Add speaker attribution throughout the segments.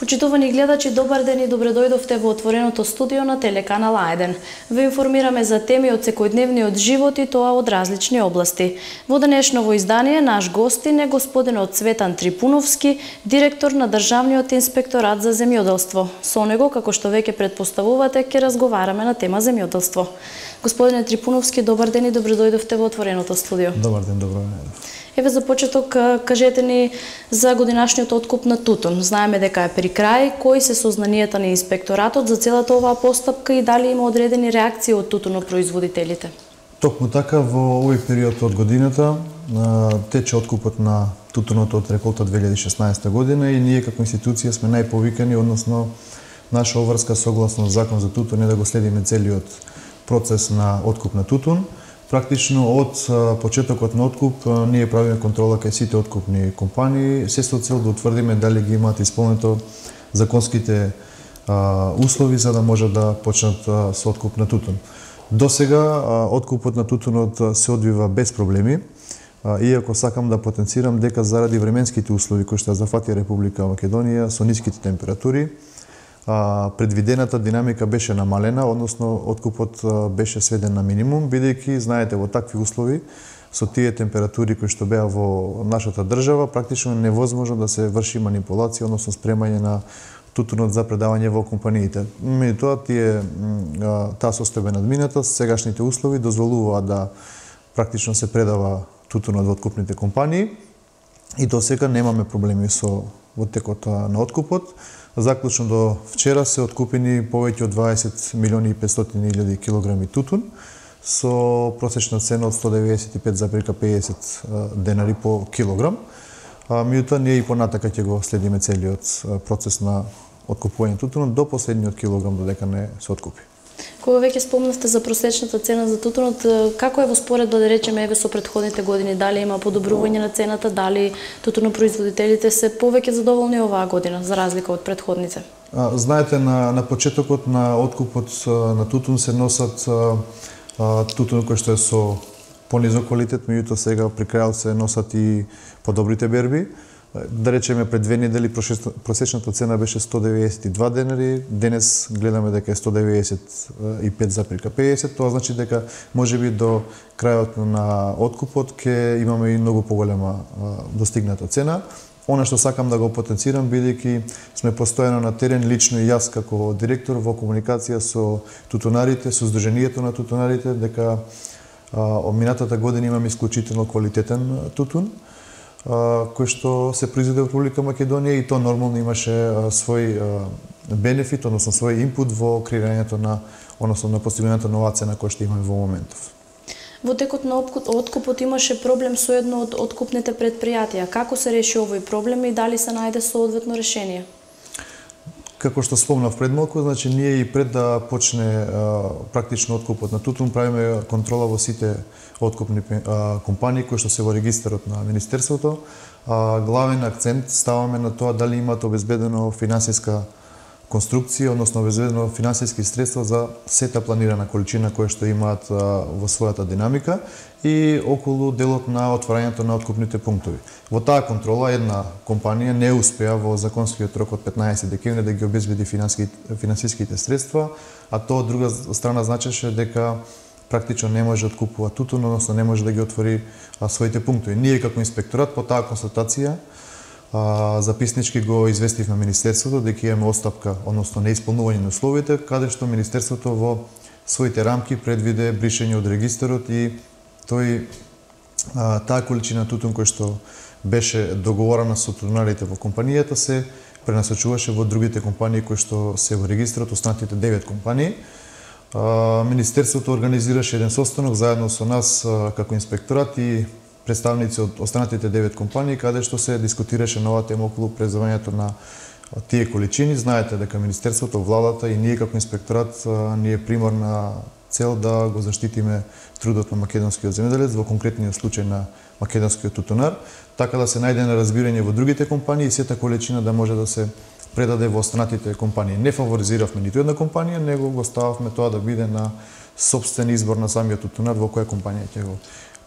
Speaker 1: Почитувани гледачи, добар ден и добре дојдовте во отвореното студио на телеканал А1. Ве информираме за теми од секојдневниот живот и тоа од различни области. Во денешново издание наш гостин е господинот Цветан Трипуновски, директор на Државниот инспекторат за земјоделство. Со него, како што веќе претпоставувате, ќе разговараме на тема земјоделство. Господине Трипуновски, добар ден и добре дојдовте во отвореното студио.
Speaker 2: Добар ден, добро ден.
Speaker 1: Еве за почеток кажете ни за годинашниот откуп на тутун. Знаеме дека е при крај, кои се сознанијата на инспекторатот за целата оваа постапка и дали има одредени реакции од тутунопроизводителите?
Speaker 2: Токму така, во овој период од годината тече откупот на тутунот од реколта 2016 година и ние како институција сме најповикани, односно наша обврска согласно закон за тутун е да го следиме целиот процес на откуп на тутун. Практично од почетокот на откуп ние правиме контрола кај сите откупни компании, се со цел да утврдиме дали ги имаат исполнето законските услови за да може да почнат со откуп на тутун. До сега откупот на тутунот се одвива без проблеми, иако сакам да потенцирам дека заради временските услови кои што зафати Република Македонија со ниските температури, предвидената динамика беше намалена, односно откупот беше сведен на минимум, бидејќи знаете во такви услови со тие температури кои што беа во нашата држава, практично невозможно да се врши манипулација, односно спремање на тутунот за предавање во компаниите. Меѓутоа таа состојба надмината, сегашните услови дозволуваат да практично се предава тутунот во откупните компании и до сега немаме проблеми со во текот на откупот. Заклучно до вчера се откупени повеќе од 20 милиони и 500 илјади килограми тутун со просечна цена од 195,50 денари по килограм. Меѓутоа ние и понатака ќе го следиме целиот процес на откупување тутунот до последниот килограм додека не се откупи.
Speaker 1: Кога веќе спомнавте за просечната цена за тутунот, како е во споредба, да речеме, еве со претходните години? Дали има подобрување на цената, дали тутунопроизводителите се повеќе задоволни оваа година за разлика од претходните?
Speaker 2: Знаете, на почетокот на откупот на тутун се носат тутун кој што е со понизок квалитет, меѓутоа сега при крајот се носат и подобрите берби. Да речеме, пред 2 недели просечната цена беше 192 денари, денес гледаме дека е 195,50, тоа значи дека можеби до крајот на откупот ќе имаме и многу поголема достигната цена. Она што сакам да го потенцирам, бидејќи сме постојано на терен, лично и јас како директор во комуникација со тутунарите, со Сдруженијето на тутунарите, дека од минатата година имаме исклучително квалитетен тутун, кој што се произведе во Република Македонија и тоа нормално имаше свој бенефит, односно свој инпут во креирањето на, односно на постигнувањето на оваа цена која што имаме во моментов.
Speaker 1: Во текот на откупот имаше проблем со едно од откупните предпријатија. Како се реши овој проблем и дали се најде соодветно решение?
Speaker 2: Како што спомнав пред малку, значи ние и пред да почне практично откупот на тутун правиме контрола во сите откупни компании кои што се во регистарот на Министерството. Главен акцент ставаме на тоа дали имаат обезбедено финансиска конструкција, односно обезбедено финансиски средства за сета планирана количина која што имаат во својата динамика и околу делот на отварањето на откупните пунктови. Во таа контрола една компанија не успеа во законскиот рок од 15 декември да ги обезбеди финансиските средства, а тоа од друга страна значеше дека практично не може да откупува тутун, односно не може да ги отвори своите пунктови. Ние како инспекторат по таа констатација записнички го известивме Министерството дека имаме отстапка, односно неисполнување на условите, каде што Министерството во своите рамки предвиде бришење од регистарот и таа количина тутун кој што беше договорена со тутунарите во компанијата се пренасочуваше во другите компании кои што се во регистарот, останатите 9 компании. Министерството организираше еден состанок заедно со нас како инспекторат и представници од останатите 9 компании, каде што се дискутираше на оваа тема околу презувањето на тие количини. Знаете дека Министерството, владата и ние како инспекторат ни е примарна цел да го заштитиме трудот на македонскиот земјоделец, во конкретниот случај на македонскиот тутунар, така да се најде на разбирање во другите компании и сета количина да може да се предаде во останатите компании. Не фаворизиравме ниту една компанија, него го стававме тоа да биде на сопствен избор на самиот тутунар во која компанија ќе го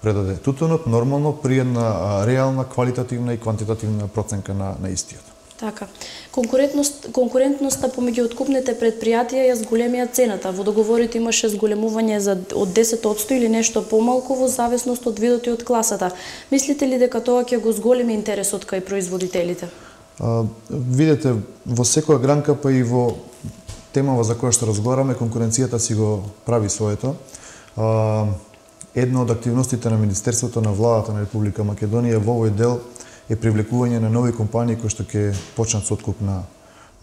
Speaker 2: предаде тутунот, нормално при една реална, квалитативна и квантитативна проценка на истиот.
Speaker 1: Така. Конкурентноста помеѓу откупните претпријатија ја зголемија цената. Во договорите имаше зголемување од 10% или нешто помалку во зависност од видот и од класата. Мислите ли дека тоа ќе го зголеми интересот кај производителите?
Speaker 2: Видете, во секоја гранка, па и во темава за која што разговараме, конкуренцијата си го прави своето. Една од активностите на Министерството на владата на Република Македонија во овој дел е привлекување на нови компании кои што ќе почнат со откуп на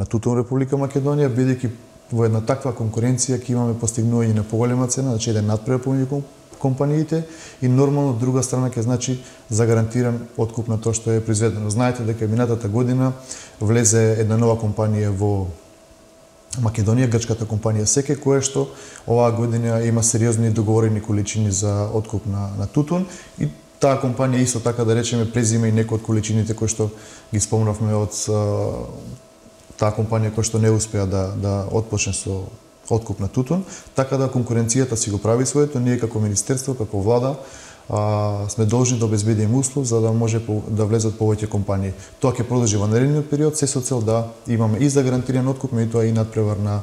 Speaker 2: тутун Република Македонија, бидејќи во една таква конкуренција ќе имаме постигнување на поголема цена, значи еден надпревар помеѓу компаниите и нормално од друга страна ќе значи загарантиран откуп на тоа што е произведено. Знаете дека минатата година влезе една нова компанија во Македонија, грчката компанија Секе, која што оваа година има сериозни договорени количини за откуп на тутун и таа компанија исто така да речеме презима и некои од количините кои што ги спомнавме од таа компанија која што не успеа да отпочне со откуп на тутун, така да конкуренцијата си го прави своето. Ние како министерство, како влада сме должни да обезбедиме услов за да може да влезат повеќе компании. Тоа ќе продолжи во наредниот период, се со цел да имаме и загарантиран откуп, меѓутоа и надпревар на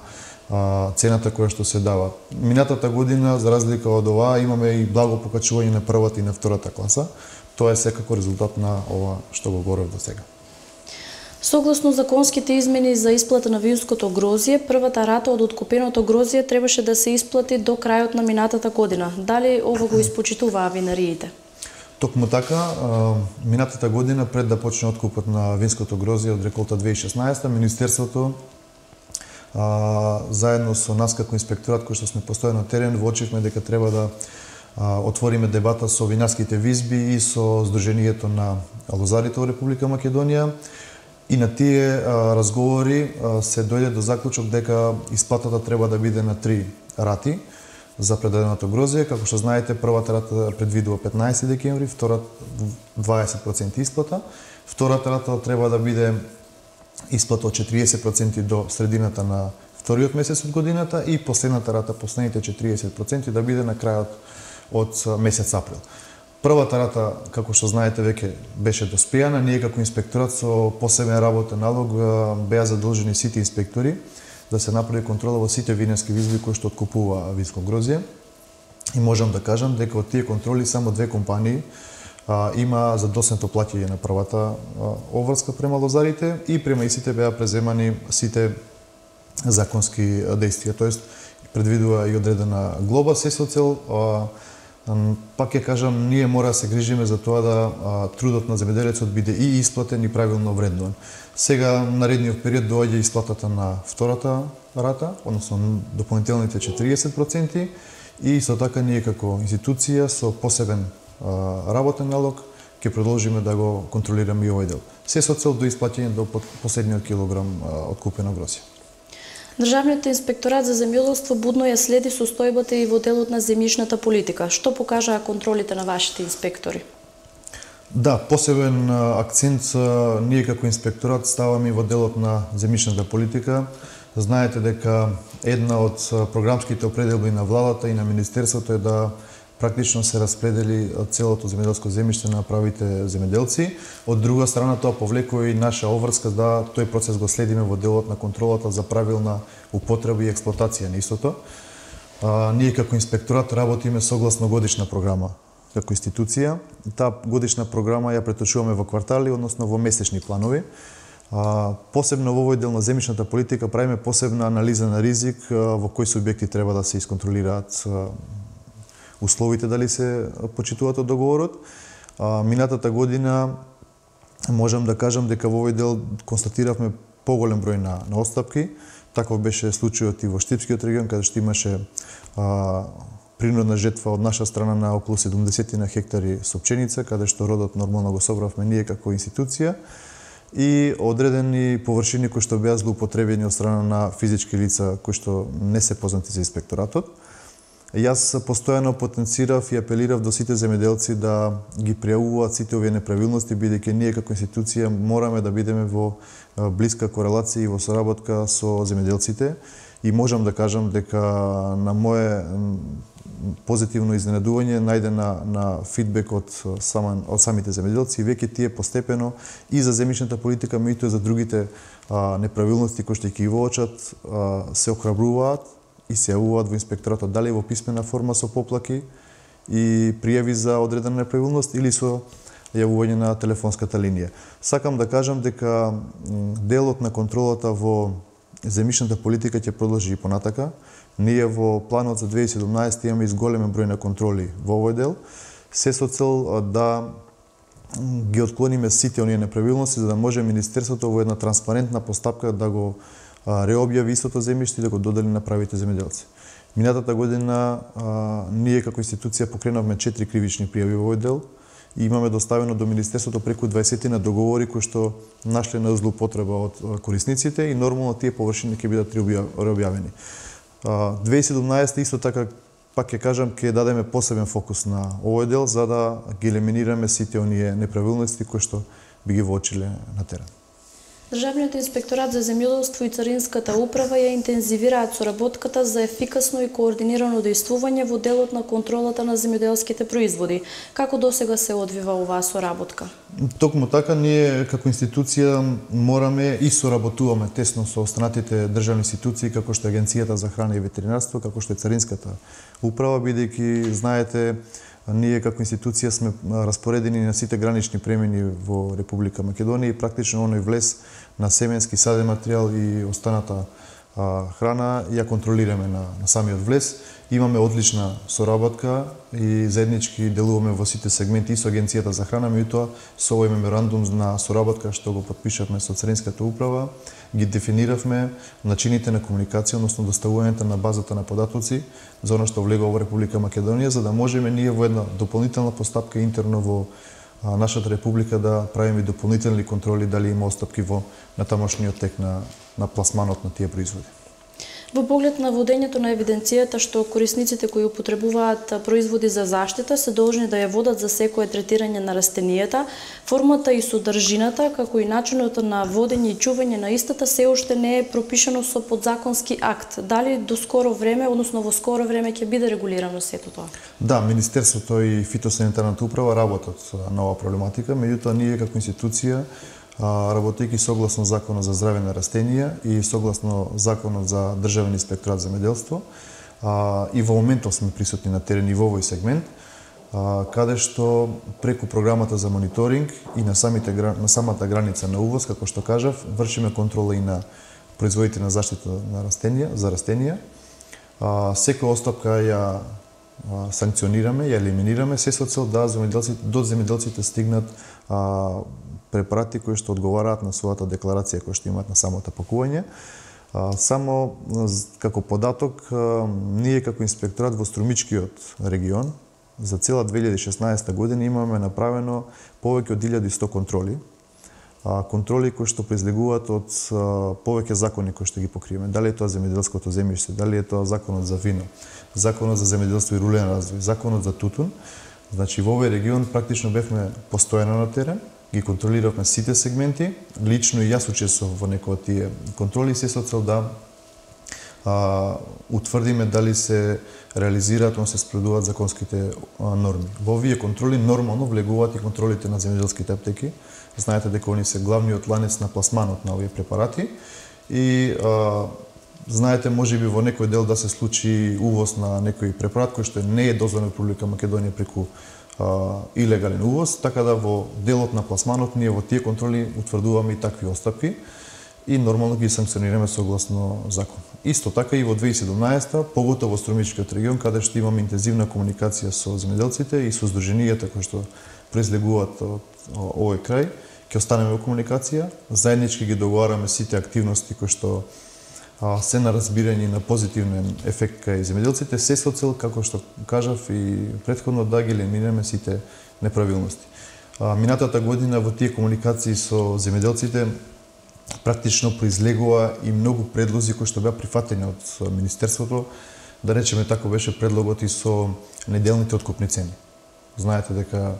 Speaker 2: цената која што се дава. Минатата година, за разлика од ова, имаме и благо покачување на првата и на втората класа. Тоа е секако резултат на ова што го говорев до сега.
Speaker 1: Согласно законските измени за исплата на винското грозје, првата рата од откупеното грозје требаше да се исплати до крајот на минатата година. Дали ова го испочитуваа винариите?
Speaker 2: Токму така, минатата година пред да почне откупот на винското грозје од реколта 2016, Министерството заедно со нас како инспекторат кој што сме постојано на терен, воочивме дека треба да отвориме дебата со винарските визби и со Сдруженијето на лозарите во Република Македонија. И на тие разговори се дојде до заклучок дека исплатата треба да биде на 3 рати за предаденото грозје. Како што знаете, првата рата предвидува 15 декември, втората 20% исплата. Втората рата треба да биде исплата од 40% до средината на вториот месец од годината и последната рата, последните 40% да биде на крајот од месец април. Првата рата, како што знаете, веќе беше доспејана. Ние како инспекторат со посебен работен налог беа задолжени сите инспектори да се направи контрола во сите винарски визби кои што откупува винско грозје. И можам да кажам дека од тие контроли само 2 компании има задоснато плаќање на првата обврска према лозарите и према истите беа преземани сите законски действија, тоест предвидува и одредена глоба, се со цел пак ќе кажам, ние мора да се грижиме за тоа да трудот на земјоделецот биде и исплатен и правилно вреднуван. Сега наредниот период доаѓа исплатата на втората рата, односно дополнителните 40% и исто така ние како институција со посебен работен налог ќе продолжиме да го контролираме и овој дел. Се со цел до исплаќање до последниот килограм откупено грозје.
Speaker 1: Државниот инспекторат за земјоделство будно ја следи состојбата и во делот на земјишната политика. Што покажаа контролите на вашите инспектори?
Speaker 2: Да, посебен акцент ние како инспекторат ставаме во делот на земјишната политика. Знаете дека една од програмските определби на владата и на министерството е да практично се распредели целото земјоделско земјиште на правите земјоделци. Од друга страна, тоа повлекува и наша обврска да тој процес го следиме во делот на контролата за правилна употреба и експлоатација на истото. Ние како инспекторат работиме согласно годишна програма како институција. Таа годишна програма ја преточуваме во квартали, односно во месечни планови. Посебно во овој дел на земјишната политика правиме посебна анализа на ризик во кои субјекти треба да се исконтролираат условите дали се почитуваат од договорот. Минатата година можам да кажам дека во овој дел констатиравме поголем број на отстапки. Таков беше случајот и во Штипскиот регион, каде што имаше принудна жетва од наша страна на околу 70 на хектари со пченица, каде што родот нормално го собравме ние како институција и одредени површини кои што беа злоупотребени од страна на физички лица кои што не се познати за инспекторатот. Јас постојано потенцирав и апелирав до сите земјоделци да ги пријавуваат сите овие неправилности, бидејќи ние како институција мораме да бидеме во блиска корелација и во соработка со земјоделците и можам да кажам дека на мое позитивно изненадување најдена на фидбек од самите земјоделци, веќе тие постепено и за земјишната политика, меѓутоа и за другите неправилности кои што ќе ги воочат, се охрабруваат и се јавуваат во инспекторатот, дали во писмена форма со поплаки и пријави за одредена неправилност или со јавување на телефонската линија. Сакам да кажам дека делот на контролата во земјишната политика ќе продолжи и понатака. Ние во планот за 2017 имаме изголемен број на контроли во овој дел, се со цел да ги отклониме сите оние неправилности, за да може Министерството во една транспарентна постапка да го реобјави истото земјиште и да го додели на правите земјоделци. Минатата година ние како институција покренавме 4 кривични пријави во овој дел и имаме доставено до Министерството преку 20 на договори кои што нашле на злоупотреба од корисниците и нормално тие површини ќе бидат реобјавени. 2017 исто така, пак ќе кажам, ќе дадеме посебен фокус на овој дел за да ги елиминираме сите оние неправилности кои што би ги воочиле на терен.
Speaker 1: Државниот инспекторат за земјоделство и Царинската управа ја интензивираат соработката за ефикасно и координирано дејствување во делот на контролата на земјоделските производи. Како досега се одвива оваа соработка?
Speaker 2: Токму така, ние како институција мораме и соработуваме тесно со останатите државни институции, како што е Агенцијата за храна и ветеринарство, како што е Царинската управа, бидејќи знаете, ние како институција сме распоредени на сите гранични премини во Република Македонија и практично оној влез на семенски саден материјал и останата храна ја контролираме на самиот влез. Имаме одлична соработка и заеднички делуваме во сите сегменти и со Агенцијата за храна, меѓутоа со овој меморандум на соработка што го потпишавме со Царинската управа, ги дефиниравме начините на комуникација, односно доставувањето на базата на податоци за она што влегува во Република Македонија, за да можеме ние во една дополнителна постапка интерно во нашата република да правиме дополнителни контроли дали има отстапки во натамошниот тек на пласманот на тие производи.
Speaker 1: Во поглед на водењето на евиденцијата што корисниците кои употребуваат производи за заштита се должни да ја водат за секое третирање на растенијата, формата и содржината, како и начинот на водење и чување на истата се уште не е пропишано со подзаконски акт. Дали до скоро време, односно во скоро време ќе биде регулирано сето тоа?
Speaker 2: Да, Министерството и фитосанитарната управа работат на оваа проблематика, меѓутоа ние како институција работејќи согласно Законот за здраве на растенија и согласно Законот за државен инспекторат за земјоделство, и во моментов сме присутни на терен и во овој сегмент, каде што преку програмата за мониторинг и на самата граница на увоз, како што кажав, вршиме контрола и на производите на заштита на растенија. Секоја отстапка ја санкционираме, ја елиминираме, се со цел да до земјоделците стигнат препарати кои што одговараат на својата декларација која што имаат на самото пакување. Само како податок, ние како инспекторат во Струмичкиот регион за цела 2016 година имаме направено повеќе од 1100 контроли. Контроли кои што произлегуваат од повеќе закони кои што ги покриваме. Дали е тоа земјоделското земјиште, дали е тоа законот за вино, законот за земјоделство и рурален развој, законот за тутун. Значи во овој регион практично бевме постојано на терен, ги контролиравме сите сегменти, лично и јас учествував во некои од тие контроли, се со цел да утврдиме дали се реализираат, се спредуваат законските норми. Во овие контроли нормално влегуваат и контролите на земјоделските аптеки. Знаете дека они се главниот ланец на пласманот на овие препарати и знаете можеби во некој дел да се случи увоз на некој препарат кој што не е дозволен во Република Македонија преку илегален увоз, така да во делот на пласманот ние во тие контроли утврдуваме и такви отстапки и нормално ги санкционираме согласно закон. Исто така и во 2017, поготово во Струмичкиот регион, каде што имаме интензивна комуникација со земјоделците и со здруженијата кои што произлегуваат од овој крај, ќе останеме во комуникација, заеднички ги договараме сите активности кои што се на разбирање на позитивен ефект кај земјоделците, се со цел, како што кажав и претходно, да ги елиминираме сите неправилности. Минатата година во тие комуникации со земјоделците практично произлегува и многу предлози кои што беа прифатени од Министерството. Да речеме, тако беше предлогот и со неделните откупни цени. Знаете дека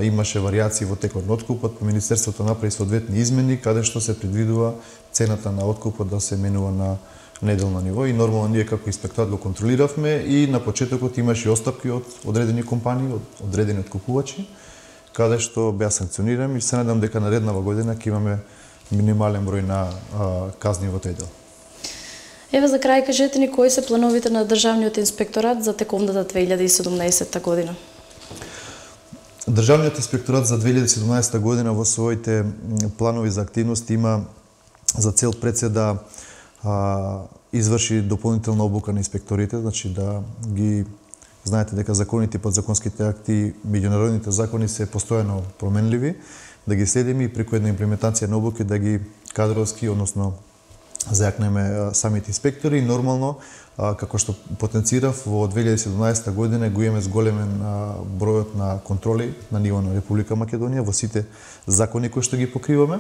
Speaker 2: имаше варијации во текот на откупот, Министерството направи соодветни измени каде што се предвидува цената на откупот да се менува на неделно ниво и нормално ние како инспекторат го контролиравме и на почетокот имаше остапки од одредени компании, од одредени откупувачи, каде што беа санкционирани и се надам дека нареднава година ќе имаме минимален број на казни во тој дел.
Speaker 1: Еве за крај кажете ни кои се плановите на Државниот инспекторат за текомната 2017 година?
Speaker 2: Државниот инспекторат за 2017 година во своите планови за активности има за цел пред се да изврши дополнителна обука на инспекторите, значи да ги знаете дека законите и подзаконските акти, меѓународните закони се постојано променливи, да ги следиме и преку една имплементација на обуки да ги кадровски, односно зајакнеме самите инспектори и нормално, како што потенцирав, во 2017 година го имаме зголемен бројот на контроли на ниво на Република Македонија во сите закони кои што ги покриваме.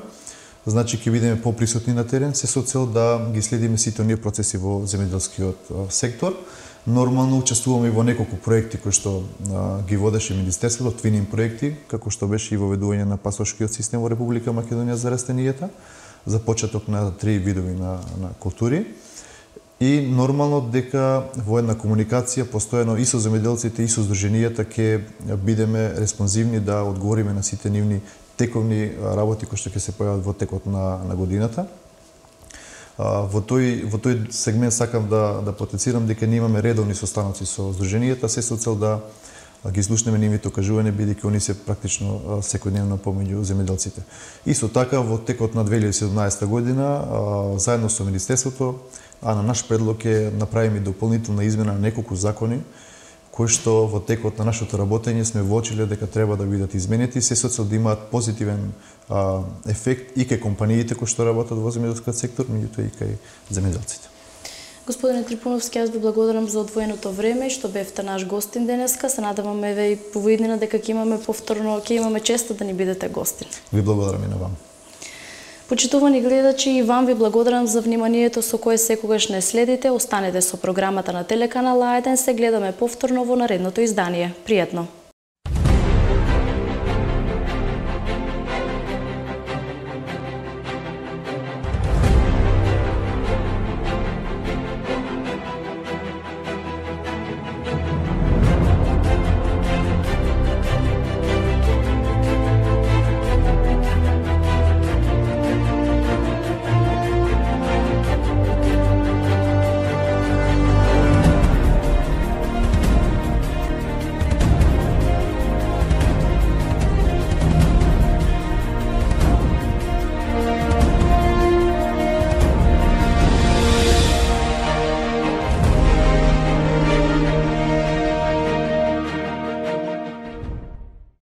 Speaker 2: Значи ќе бидеме поприсутни на терен, се со цел да ги следиме сите оние процеси во земјоделскиот сектор. Нормално учествуваме и во неколку проекти кои што ги водеше Министерството, твининг проекти, како што беше и воведување на пасошкиот систем во Република Македонија за растенијата, за почеток на 3 видови на култури. И нормално дека во една комуникација постојано и со земјоделците и со здруженијата ќе бидеме респонзивни да одговориме на сите нивни тековни работи кои што ќе се појават во текот на годината. Во тој сегмент сакам да потенцирам дека ние имаме редовни состаноци со здруженијата, се со цел да ги слушнеме нивните кажувања, бидејќи они се практично секојдневно помеѓу земјоделците. Исто така во текот на 2017 година заедно со Министерството, а на наш предлог е направиме дополнителна измена на неколку закони кои што во текот на нашето работење сме воочиле дека треба да бидат изменети, се со цел да имаат позитивен ефект и кај компаниите кои што работат во земјоделскиот сектор, меѓутоа и кај земјоделците.
Speaker 1: Господине Трипуновски, јас ви благодарам за одвоеното време и што бевте наш гостин денеска. Се надеваме еве и по иднина дека ќе имаме често да ни бидете гостин.
Speaker 2: Ви благодарам и на вам.
Speaker 1: Почитувани гледачи, и вам ви благодарам за вниманието со кое секогаш не следите. Останете со програмата на телеканал А1, се гледаме повторно во наредното издание. Пријатно!